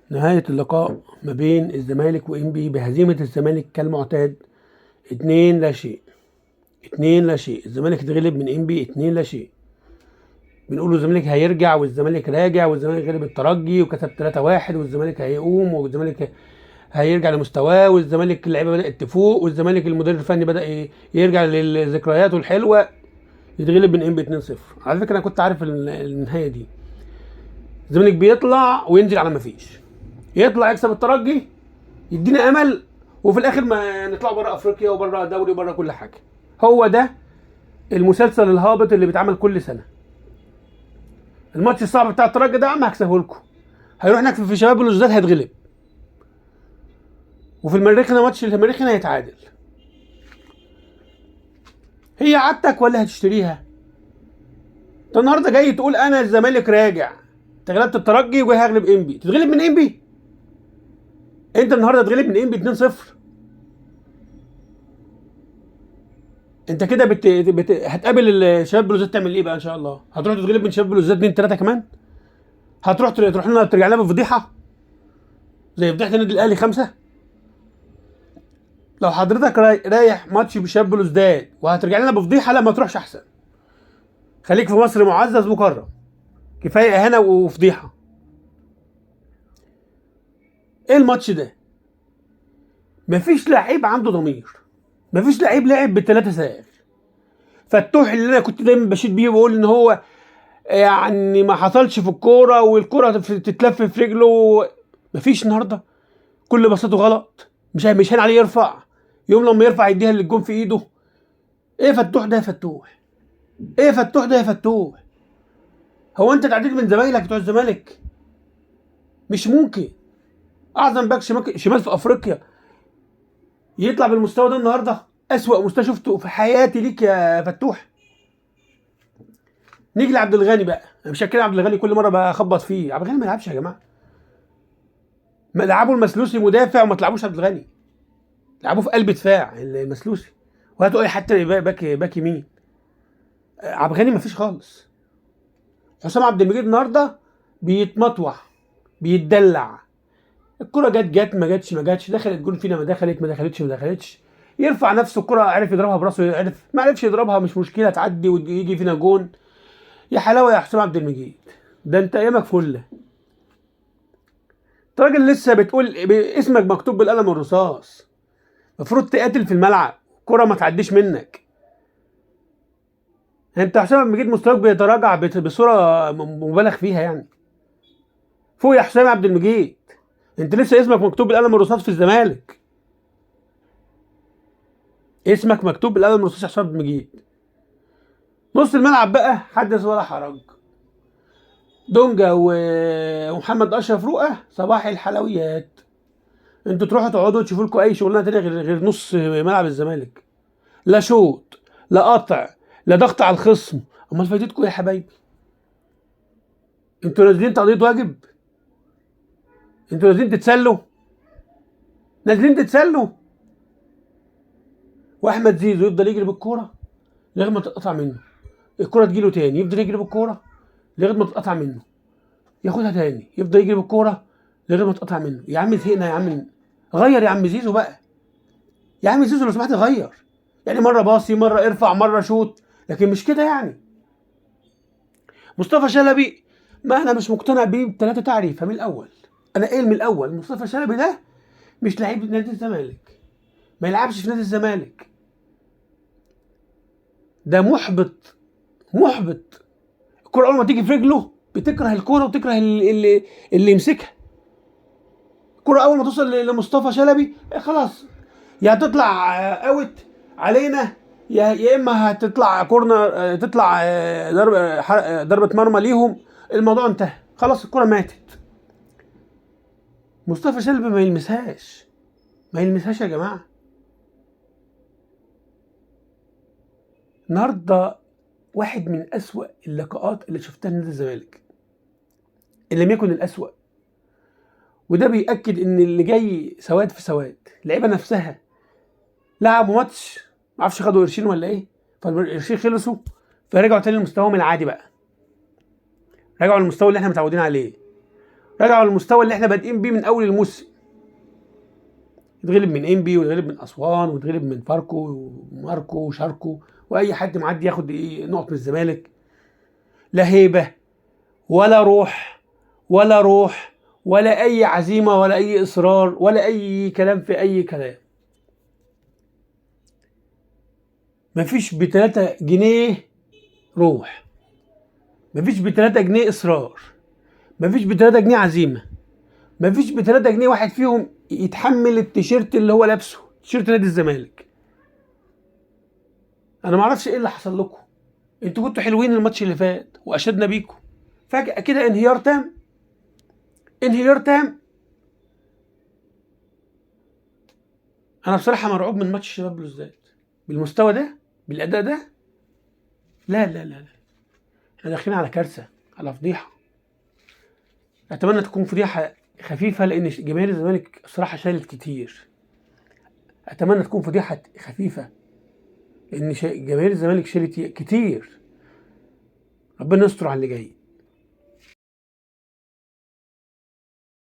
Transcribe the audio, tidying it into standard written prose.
نهاية اللقاء ما بين الزمالك وإنبي بهزيمة الزمالك كالمعتاد 2 لا شيء. 2 لا شيء. الزمالك اتغلب من إنبي 2 لا شيء. بنقول الزمالك هيرجع والزمالك راجع والزمالك غلب الترجي وكسب 3-1 والزمالك هيقوم والزمالك هيرجع لمستواه والزمالك اللعيبه بدأت تفوق والزمالك المدير الفني بدأ يرجع لذكرياته الحلوه. يتغلب من إنبي 2-0. على فكرة أنا كنت عارف النهاية دي. الزمالك بيطلع وينزل على ما فيش، يطلع يكسب الترجي يدينا امل وفي الاخر ما نطلع بره افريقيا وبره دوري وبره كل حاجه. هو ده المسلسل الهابط اللي بيتعمل كل سنه. الماتش الصعب بتاع الترجي ده عم هكسبه لكم، هيروح هناك في شباب بلوزداد هيتغلب، وفي المريخ هنا ماتش المريخ هنا هيتعادل. هي عادتك ولا هتشتريها؟ انت النهارده جاي تقول انا الزمالك راجع، انت غلبت الترجي وجاي هغلب انبي. تتغلب من انبي؟ انت النهارده تتغلب من انبي 2-0. انت كده هتقابل الشباب بلوزداد تعمل ايه بقى؟ ان شاء الله هتروح تتغلب من شباب بلوزداد 2-3 كمان؟ تروح لنا ترجع لنا بفضيحه زي فضيحه النادي الاهلي 5؟ لو حضرتك رايح ماتش بشباب بلوزداد وهترجع لنا بفضيحه، لا ما تروحش احسن. خليك في مصر معزز مكرم، كفايه اهانه وفضيحه. ايه الماتش ده؟ مفيش لعيب عنده ضمير، مفيش لعيب لعب بالثلاثه ساغ. فتوح اللي انا كنت دايما بشيد بيه وبقول ان هو يعني ما حصلش في الكوره والكوره تتلف في رجله، مفيش النهارده. كل بساطه غلط، مش هين عليه يرفع. يوم لما يرفع يديها للجون في ايده. ايه فتوح ده يا فتوح؟ ايه فتوح ده يا فتوح؟ هو انت تعديت من زمايلك بتوع الزمالك؟ مش ممكن اعظم باك شمال في افريقيا يطلع بالمستوى ده النهارده. اسوأ مستوى شفته في حياتي ليك يا فتوح. نيجي لعبد الغني بقى. انا مش هتكلم عبد الغني كل مره بخبط فيه. عبد الغني ما يلعبش يا جماعه. ما لعبوا المسلوسي مدافع وما تلعبوش عبد الغني. لعبوه في قلب دفاع المسلوسي، وهاتوا اي حتى باك يمين. عبد الغني ما فيش خالص. حسام عبد المجيد النهارده بيتمطوح، بيتدلع. الكرة جت ما جاتش، دخلت جول فينا ما دخلتش. يرفع نفسه الكرة، عرف يضربها براسه، ما عرفش يضربها مش مشكلة، تعدي ويجي فينا جون. يا حلاوة يا حسام عبد المجيد، ده انت ايامك فله. انت راجل لسه بتقول اسمك مكتوب بالقلم الرصاص، المفروض تقاتل في الملعب، كرة ما تعديش منك. انت حسام عبد المجيد مستواك بيتراجع بصورة مبالغ فيها يعني. فوق يا حسام عبد المجيد، انت لسه اسمك مكتوب بالقلم الرصاص في الزمالك. اسمك مكتوب بالقلم الرصاص يا حسام عبد المجيد. نص الملعب بقى حدث ولا حرج. دونجا ومحمد اشرف رؤى صباح الحلويات. انتوا تروحوا تقعدوا تشوفوا لكم اي شغلانه تانيه غير نص ملعب الزمالك. لا شوط، لا قطع، لا ضغط على الخصم. امال فايدتكم ايه يا حبايبي؟ انتوا نازلين تقضيه واجب؟ انتوا نازلين تتسلوا؟ نازلين تتسلوا. واحمد زيزو يفضل يجري بالكوره لغايه ما تتقطع منه. الكوره تجيله تاني يفضل يجري بالكوره لغايه ما تتقطع منه. ياخدها تاني يفضل يجري بالكوره لغايه ما تتقطع منه. يا عم زهقنا يا عم. غير يا عم زيزو بقى. يا عم زيزو لو سمحت غير. يعني مره باصي، مره ارفع، مره شوط، لكن مش كده يعني. مصطفى شلبي، ما انا مش مقتنع بيه بثلاثه تعريفه من الاول. انا قايل من الاول مصطفى شلبي ده مش لعيب نادي الزمالك، ما يلعبش في نادي الزمالك. ده محبط، محبط. الكرة اول ما تيجي في رجله بتكره الكرة وتكره اللي يمسكها. الكرة اول ما توصل لمصطفى شلبي خلاص، يا هتطلع اوت علينا، يا اما هتطلع كورنر، تطلع ضربة مرمى ليهم. الموضوع انتهى خلاص، الكرة ماتت. مصطفى شلبي ما يلمسهاش، ما يلمسهاش يا جماعة. النهارده واحد من أسوأ اللقاءات اللي شفتها لنادي الزمالك، ان لم يكن الأسوأ. وده بيأكد ان اللي جاي سواد في سواد. اللعيبه نفسها لعبوا ماتش ما اعرفش خدوا قرشين ولا ايه، فالقرشين خلصوا فرجعوا تاني لمستواهم العادي بقى. رجعوا للمستوى اللي احنا متعودين عليه. رجعوا للمستوى اللي احنا بادئين بيه من اول الموسم. يتغلب من انبي ويتغلب من اسوان ويتغلب من فاركو وماركو وشاركو واي حد معدي ياخد نقط من الزمالك. لا هيبه ولا روح ولا روح ولا اي عزيمه ولا اي اصرار ولا اي كلام في اي كلام. مفيش ب3 جنيه روح، مفيش ب3 جنيه اصرار، مفيش ب3 جنيه عزيمه، مفيش ب3 جنيه واحد فيهم يتحمل التيشيرت اللي هو لابسه، تيشيرت نادي الزمالك. انا معرفش ايه اللي حصل لكم. انتوا كنتوا حلوين الماتش اللي فات واشدنا بيكم، فجأة كده انهيار تام، انهيار تام. انا بصراحة مرعوب من ماتش الشباب بلوزداد بالمستوى ده، بالاداء ده. لا لا لا لا، احنا داخلين على كارثة، على فضيحة. اتمنى تكون فضيحة خفيفة لان جماهير الزمالك الصراحة شالت كتير. اتمنى تكون فضيحة خفيفة لان جماهير الزمالك شالت كتير. ربنا يستر على اللي جاي.